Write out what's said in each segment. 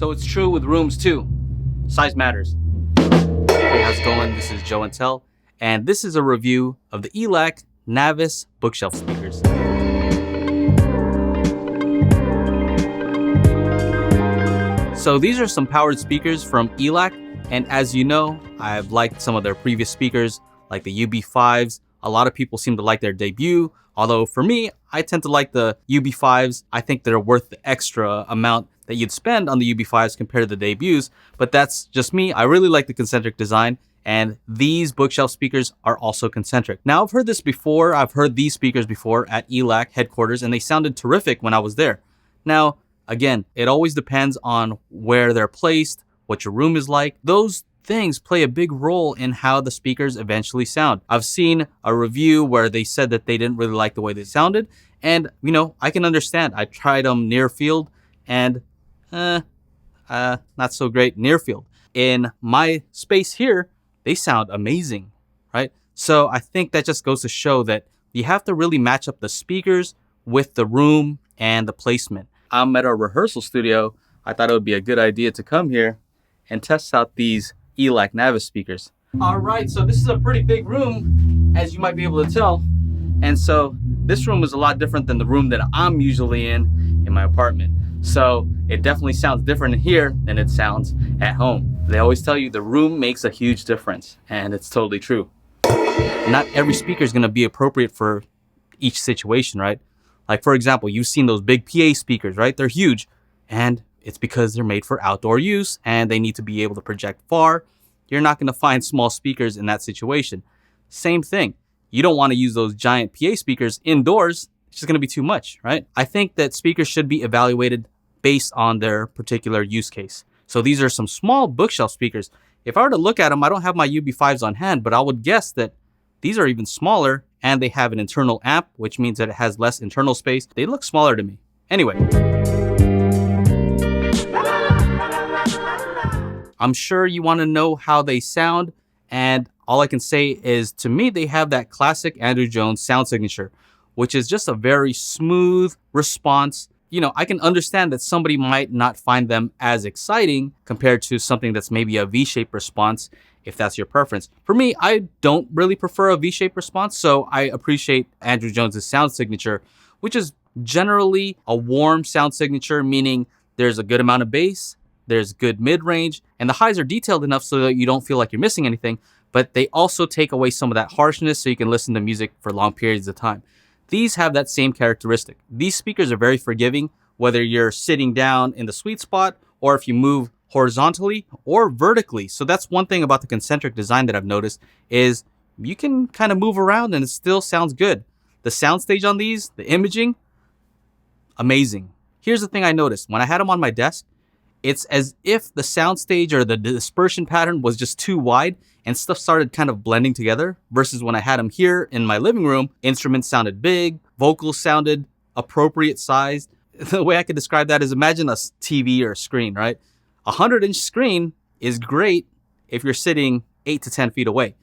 So it's true with rooms too. Size matters. Hey, how's it going? This is Joe and Tell, and this is a review of the ELAC Navis bookshelf speakers. So these are some powered speakers from ELAC, and as you know, I've liked some of their previous speakers, like the UB5s. A lot of people seem to like their debut, although for me, I tend to like the UB5s. I think they're worth the extra amount that you'd spend on the UB5s compared to the debuts, but that's just me. I really like the concentric design, and these bookshelf speakers are also concentric. Now, I've heard this before. I've heard these speakers before at ELAC headquarters, and they sounded terrific when I was there. Now, again, it always depends on where they're placed, what your room is like. Those things play a big role in how the speakers eventually sound. I've seen a review where they said that they didn't really like the way they sounded, and I can understand. I tried them near field, and not so great near field. In my space here, they sound amazing, right? So I think that just goes to show that you have to really match up the speakers with the room and the placement. I'm at a rehearsal studio. I thought it would be a good idea to come here and test out these ELAC Navis speakers. All right, so this is a pretty big room, as you might be able to tell. And so this room is a lot different than the room that I'm usually in my apartment. So it definitely sounds different here than it sounds at home. They always tell you the room makes a huge difference, and it's totally true. Not every speaker is gonna be appropriate for each situation, right? Like, for example, you've seen those big PA speakers, right? They're huge, and it's because they're made for outdoor use and they need to be able to project far. You're not going to find small speakers in that situation. Same thing. You don't want to use those giant PA speakers indoors. It's just going to be too much, right? I think that speakers should be evaluated based on their particular use case. So these are some small bookshelf speakers. If I were to look at them, I don't have my UB5s on hand, but I would guess that these are even smaller and they have an internal amp, which means that it has less internal space. They look smaller to me. Anyway, I'm sure you want to know how they sound, and all I can say is, to me, they have that classic Andrew Jones sound signature, which is just a very smooth response. I can understand that somebody might not find them as exciting compared to something that's maybe a V-shaped response, if that's your preference. For me, I don't really prefer a V-shaped response, so I appreciate Andrew Jones's sound signature, which is generally a warm sound signature, meaning there's a good amount of bass, there's good mid-range, and the highs are detailed enough so that you don't feel like you're missing anything, but they also take away some of that harshness so you can listen to music for long periods of time. These have that same characteristic. These speakers are very forgiving, whether you're sitting down in the sweet spot or if you move horizontally or vertically. So that's one thing about the concentric design that I've noticed is you can kind of move around and it still sounds good. The soundstage on these, the imaging, amazing. Here's the thing I noticed. When I had them on my desk, it's as if the soundstage or the dispersion pattern was just too wide and stuff started kind of blending together, versus when I had them here in my living room, instruments sounded big, vocals sounded appropriate sized. The way I could describe that is, imagine a TV or a screen, right? A 100-inch screen is great if you're sitting 8 to 10 feet away.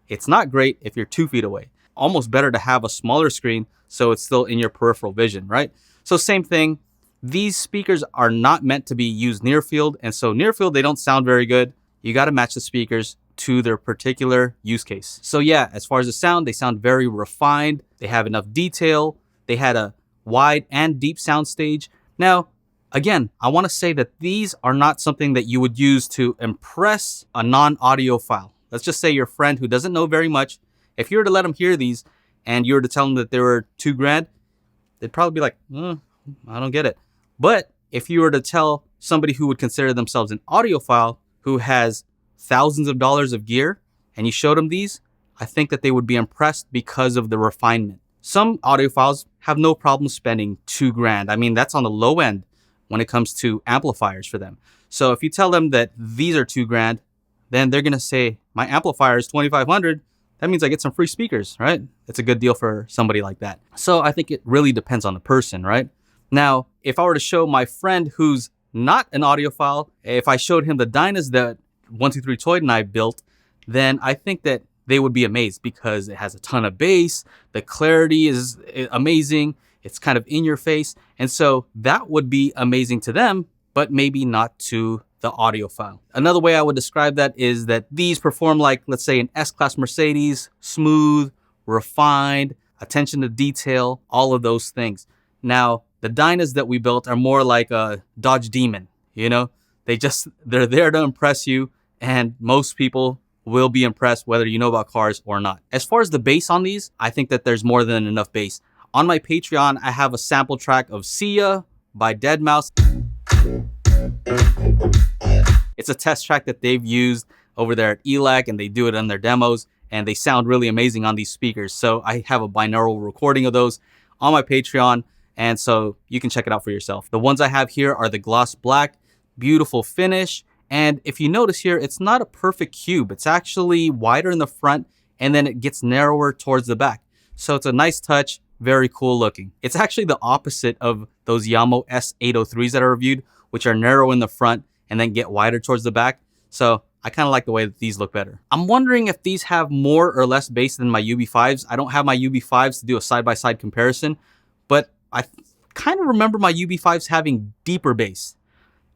It's not great if you're 2 feet away. Almost better to have a smaller screen so it's still in your peripheral vision, right? So same thing. These speakers are not meant to be used near field, and so near field, they don't sound very good. You got to match the speakers to their particular use case. So yeah, as far as the sound, they sound very refined. They have enough detail. They had a wide and deep sound stage. Now, again, I want to say that these are not something that you would use to impress a non-audiophile. Let's just say your friend who doesn't know very much. If you were to let them hear these and you were to tell them that they were $2,000, they'd probably be like, I don't get it. But if you were to tell somebody who would consider themselves an audiophile who has thousands of dollars of gear and you showed them these, I think that they would be impressed because of the refinement. Some audiophiles have no problem spending $2,000. I mean, that's on the low end when it comes to amplifiers for them. So if you tell them that these are $2,000, then they're going to say, my amplifier is $2,500. That means I get some free speakers, right? It's a good deal for somebody like that. So I think it really depends on the person, right? Now, if I were to show my friend who's not an audiophile, if I showed him the Dynas that 123 Toyd and I built, then I think that they would be amazed because it has a ton of bass. The clarity is amazing. It's kind of in your face. And so that would be amazing to them but maybe not to the audiophile. Another way I would describe that is that these perform like, let's say, an S-Class Mercedes, smooth, refined, attention to detail, all of those things. Now, the Dynas that we built are more like a Dodge Demon, you know? They're there to impress you, and most people will be impressed whether you know about cars or not. As far as the bass on these, I think that there's more than enough bass. On my Patreon, I have a sample track of Sia by deadmau5. It's a test track that they've used over there at ELAC, and they do it on their demos, and they sound really amazing on these speakers. So I have a binaural recording of those on my Patreon, and so you can check it out for yourself. The ones I have here are the gloss black, beautiful finish. And if you notice here, it's not a perfect cube. It's actually wider in the front, and then it gets narrower towards the back. So it's a nice touch, very cool looking. It's actually the opposite of those Yamaha S803s that I reviewed, which are narrow in the front and then get wider towards the back. So I kind of like the way that these look better. I'm wondering if these have more or less bass than my UB5s. I don't have my UB5s to do a side-by-side comparison, but I kind of remember my UB5s having deeper bass.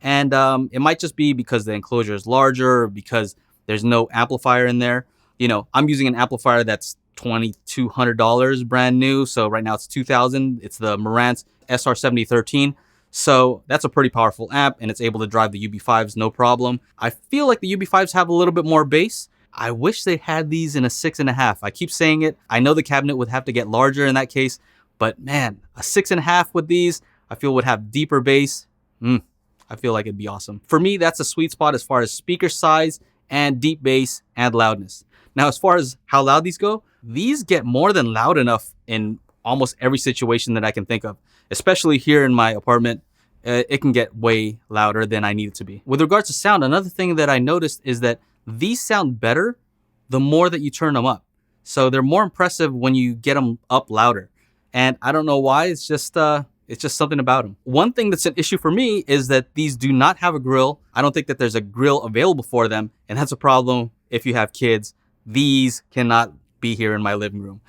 And it might just be because the enclosure is larger, or because there's no amplifier in there. You know, I'm using an amplifier that's $2,200 brand new. So right now it's $2,000. It's the Marantz SR7013. So that's a pretty powerful amp, and it's able to drive the UB5s no problem. I feel like the UB5s have a little bit more bass. I wish they had these in a 6.5. I keep saying it. I know the cabinet would have to get larger in that case, but man, a 6.5 with these, I feel would have deeper bass. I feel like it'd be awesome. For me, that's a sweet spot as far as speaker size and deep bass and loudness. Now, as far as how loud these go, these get more than loud enough in almost every situation that I can think of. Especially here in my apartment, it can get way louder than I need it to be. With regards to sound, another thing that I noticed is that these sound better the more that you turn them up. So they're more impressive when you get them up louder. And I don't know why, it's just something about them. One thing that's an issue for me is that these do not have a grill. I don't think that there's a grill available for them. And that's a problem if you have kids. These cannot be here in my living room.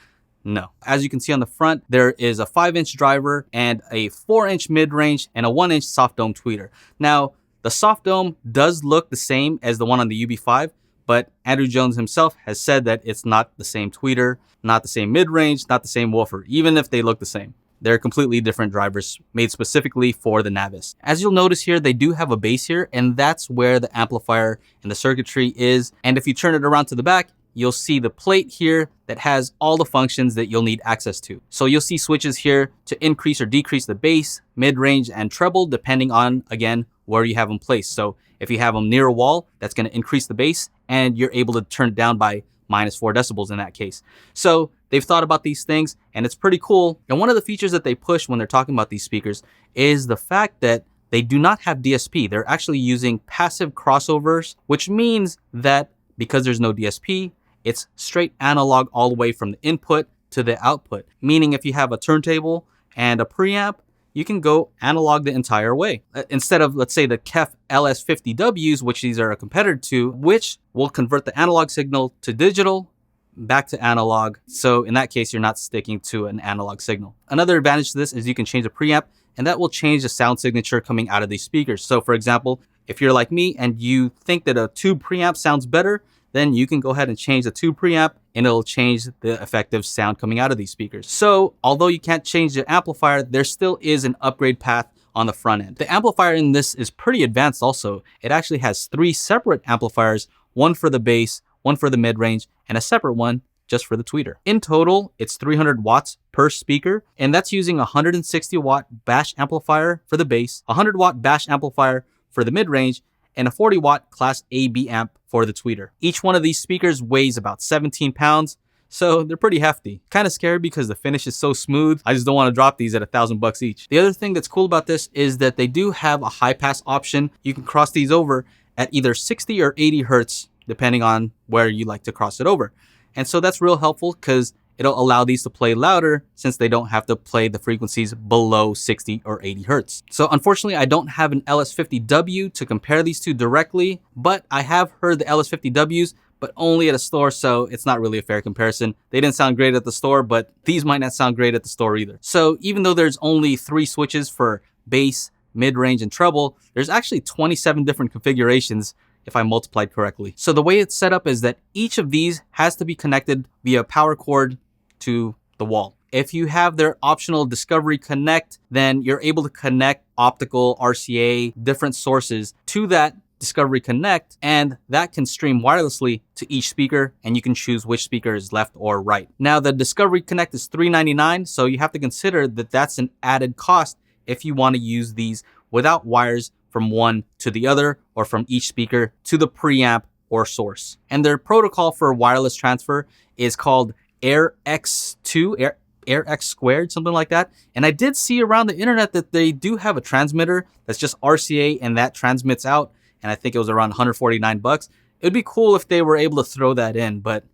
No. As you can see on the front, there is a 5-inch driver and a 4-inch mid-range and a 1-inch soft dome tweeter. Now, the soft dome does look the same as the one on the UB5, but Andrew Jones himself has said that it's not the same tweeter, not the same mid-range, not the same woofer, even if they look the same. They're completely different drivers made specifically for the Navis. As you'll notice here, they do have a bass here, and that's where the amplifier and the circuitry is. And if you turn it around to the back, you'll see the plate here that has all the functions that you'll need access to. So you'll see switches here to increase or decrease the bass, mid-range, and treble, depending on, again, where you have them placed. So if you have them near a wall, that's going to increase the bass, and you're able to turn it down by -4 decibels in that case. So they've thought about these things, and it's pretty cool. And one of the features that they push when they're talking about these speakers is the fact that they do not have DSP. They're actually using passive crossovers, which means that because there's no DSP, it's straight analog all the way from the input to the output. Meaning if you have a turntable and a preamp, you can go analog the entire way. Instead of, let's say, the KEF LS50Ws, which these are a competitor to, which will convert the analog signal to digital, back to analog. So in that case, you're not sticking to an analog signal. Another advantage to this is you can change the preamp, and that will change the sound signature coming out of these speakers. So for example, if you're like me and you think that a tube preamp sounds better, then you can go ahead and change the tube preamp, and it'll change the effective sound coming out of these speakers. So although you can't change the amplifier, there still is an upgrade path on the front end. The amplifier in this is pretty advanced also. It actually has 3 separate amplifiers, one for the bass, one for the mid-range, and a separate one just for the tweeter. In total, it's 300 watts per speaker, and that's using a 160 watt bash amplifier for the bass, a 100 watt bash amplifier for the mid-range, and a 40 watt Class AB amp for the tweeter. Each one of these speakers weighs about 17 pounds, so they're pretty hefty. Kind of scary because the finish is so smooth. I just don't want to drop these at $1,000 each. The other thing that's cool about this is that they do have a high pass option. You can cross these over at either 60 or 80 hertz, depending on where you like to cross it over. And so that's real helpful because it'll allow these to play louder since they don't have to play the frequencies below 60 or 80 hertz. So unfortunately, I don't have an LS50W to compare these two directly, but I have heard the LS50Ws, but only at a store, so it's not really a fair comparison. They didn't sound great at the store, but these might not sound great at the store either. So even though there's only 3 switches for bass, mid-range, and treble, there's actually 27 different configurations if I multiplied correctly. So the way it's set up is that each of these has to be connected via power cord to the wall. If you have their optional Discovery Connect, then you're able to connect optical, RCA, different sources to that Discovery Connect, and that can stream wirelessly to each speaker, and you can choose which speaker is left or right. Now, the Discovery Connect is $399, so you have to consider that that's an added cost if you want to use these without wires from one to the other or from each speaker to the preamp or source. And their protocol for wireless transfer is called AirX2, AirX squared, something like that. And I did see around the internet that they do have a transmitter that's just RCA and that transmits out. And I think it was around 149 bucks. It would be cool if they were able to throw that in, but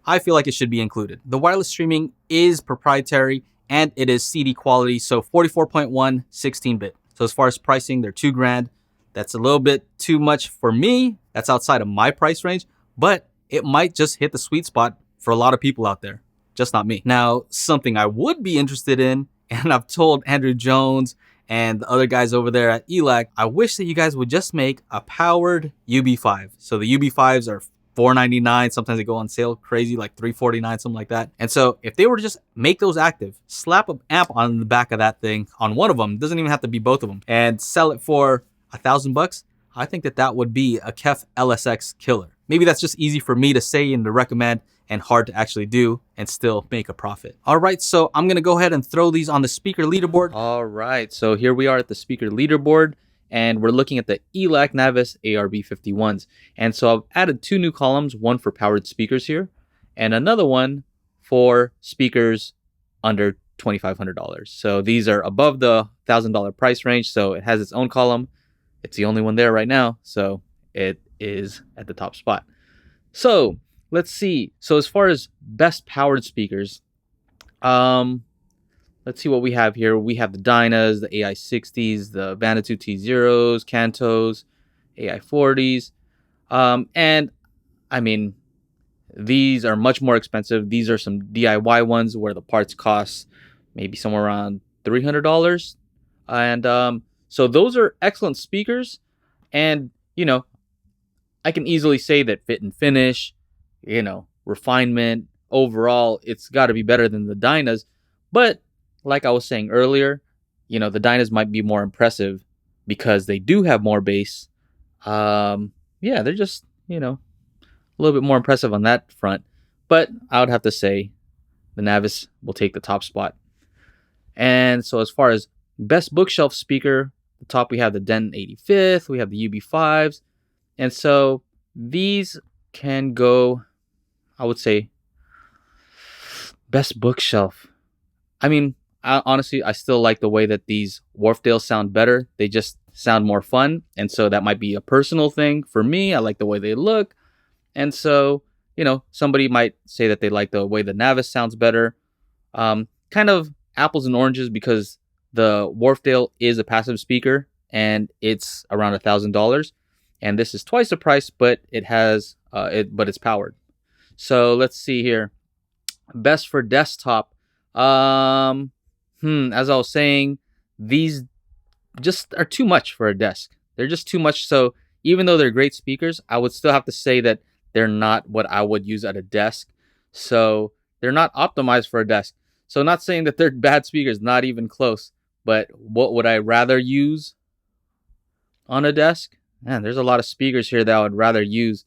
I feel like it should be included. The wireless streaming is proprietary and it is CD quality, so 44.1 16-bit. So as far as pricing, they're $2,000. That's a little bit too much for me. That's outside of my price range, but it might just hit the sweet spot for a lot of people out there, just not me. Now, something I would be interested in, and I've told Andrew Jones and the other guys over there at ELAC, I wish that you guys would just make a powered UB5. So the UB5s are $499. Sometimes they go on sale crazy, like $349, something like that. And so if they were to just make those active, slap an amp on the back of that thing on one of them, doesn't even have to be both of them, and sell it for $1,000, I think that that would be a KEF LSX killer. Maybe that's just easy for me to say and to recommend and hard to actually do and still make a profit. All right, so I'm gonna go ahead and throw these on the speaker leaderboard. All right, so here we are at the speaker leaderboard and we're looking at the ELAC Navis ARB-51s. And so I've added two new columns, one for powered speakers here and another one for speakers under $2,500. So these are above the $1,000 price range, so it has its own column. It's the only one there right now, so it is at the top spot. So let's see. So as far as best powered speakers, let's see what we have here. We have the Dynas, the AI60s, the Vanatu T0s, Cantos, AI40s. And I mean, these are much more expensive. These are some DIY ones where the parts cost maybe somewhere around $300. And so those are excellent speakers. And, you know, I can easily say that fit and finish, you know, refinement, overall, it's got to be better than the Dynas. But like I was saying earlier, you know, the Dynas might be more impressive because they do have more bass. Yeah, they're just, you know, a little bit more impressive on that front. But I would have to say the Navis will take the top spot. And so as far as best bookshelf speaker, the top we have the Den 85th, we have the UB5s. And so these can go, I would say, best bookshelf. I mean, honestly, I still like the way that these Wharfdale sound better. They just sound more fun. And so that might be a personal thing for me. I like the way they look. And so, you know, somebody might say that they like the way the Navis sounds better. Kind of apples and oranges because the Wharfdale is a passive speaker and it's around $1,000. And this is twice the price, but it has but it's powered. So let's see here. Best for desktop. As I was saying, these just are too much for a desk. They're just too much. So even though they're great speakers, I would still have to say that they're not what I would use at a desk. So they're not optimized for a desk. So not saying that they're bad speakers, not even close. But what would I rather use on a desk? Man, there's a lot of speakers here that I would rather use.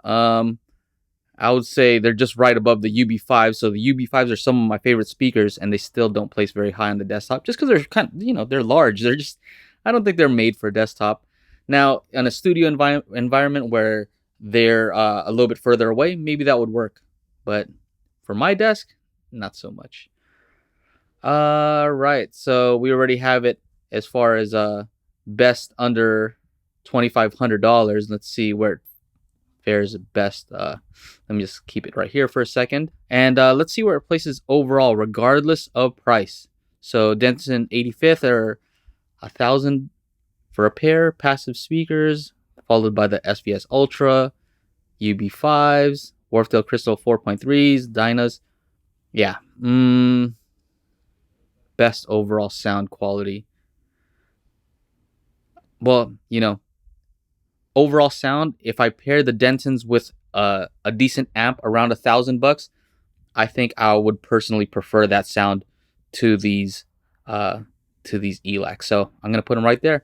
I would say they're just right above the UB5. So the UB5s are some of my favorite speakers, and they still don't place very high on the desktop just because they're kind of, you know, they're large. They're just, I don't think they're made for a desktop. Now, in a studio environment where they're a little bit further away, maybe that would work. But for my desk, not so much. Right. So we already have it as far as best under $2,500. Let's see where it fares best. Let me just keep it right here for a second. And let's see where it places overall, regardless of price. So Denson 85th are $1,000 for a pair passive speakers, followed by the SVS Ultra, UB5s, Wharfdale Crystal 4.3s, Dynas. Yeah. Best overall sound quality. well, overall sound, if I pair the Dentons with a decent amp around $1,000, I think I would personally prefer that sound to these ELACs. So I'm gonna put them right there.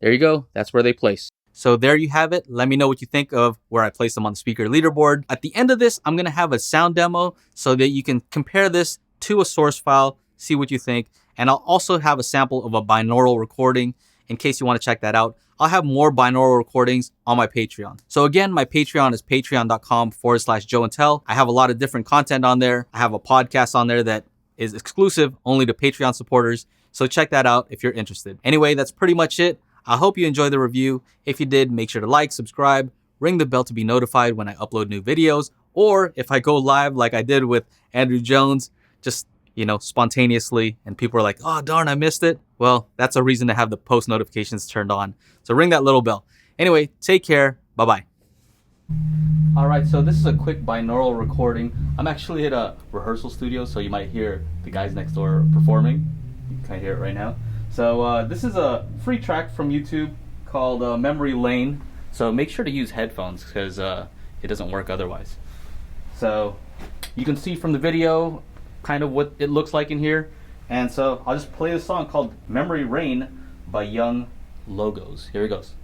There you go. That's where they place. So there you have it. Let me know what you think of where I place them on the speaker leaderboard. At the end of this, I'm gonna have a sound demo so that you can compare this to a source file, see what you think. And I'll also have a sample of a binaural recording in case you want to check that out. I'll have more binaural recordings on my Patreon. So again, my Patreon is patreon.com/Joe and Tell. I have a lot of different content on there. I have a podcast on there that is exclusive only to Patreon supporters. So check that out if you're interested. Anyway, that's pretty much it. I hope you enjoyed the review. If you did, make sure to like, subscribe, ring the bell to be notified when I upload new videos, or if I go live like I did with Andrew Jones, just spontaneously, and people are like, oh, darn, I missed it. Well, that's a reason to have the post notifications turned on. So ring that little bell. Anyway, take care. Bye-bye. All right, so this is a quick binaural recording. I'm actually at a rehearsal studio, so you might hear the guys next door performing. You can kind of hear it right now. So this is a free track from YouTube called Memory Lane. So make sure to use headphones because it doesn't work otherwise. So you can see from the video kind of what it looks like in here. And so I'll just play this song called Memory Rain by Young Logos. Here it goes.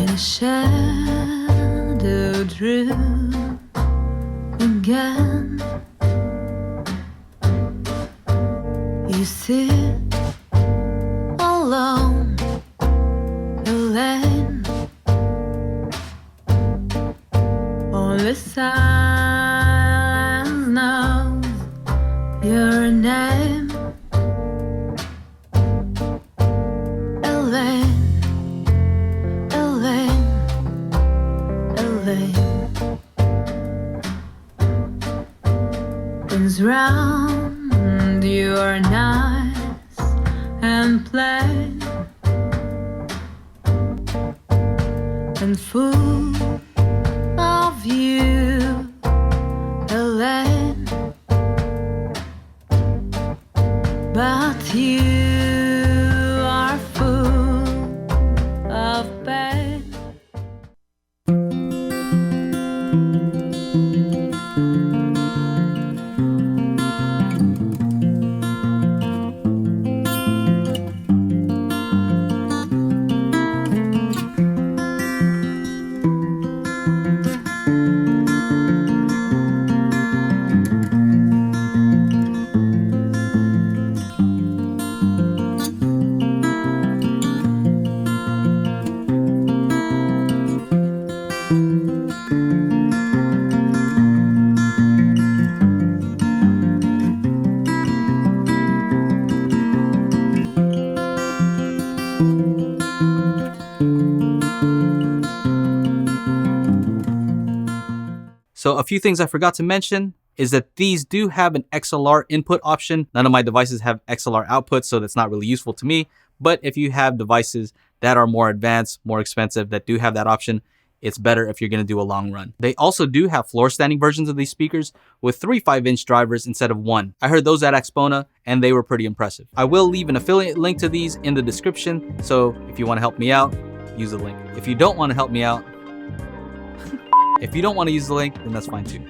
A shadow drew again. You sit alone, alone, all the silence knows your name. Things round you are nice and plain. and full of you, a land, but you are full of pain. So a few things I forgot to mention is that these do have an XLR input option. None of my devices have XLR output, so that's not really useful to me. But if you have devices that are more advanced, more expensive, that do have that option, it's better if you're going to do a long run. They also do have floor standing versions of these speakers with 3 5-inch drivers instead of 1. I heard those at Axpona and they were pretty impressive. I will leave an affiliate link to these in the description, so if you want to help me out, use the link. If you don't want to help me out, if you don't want to use the link, then that's fine too.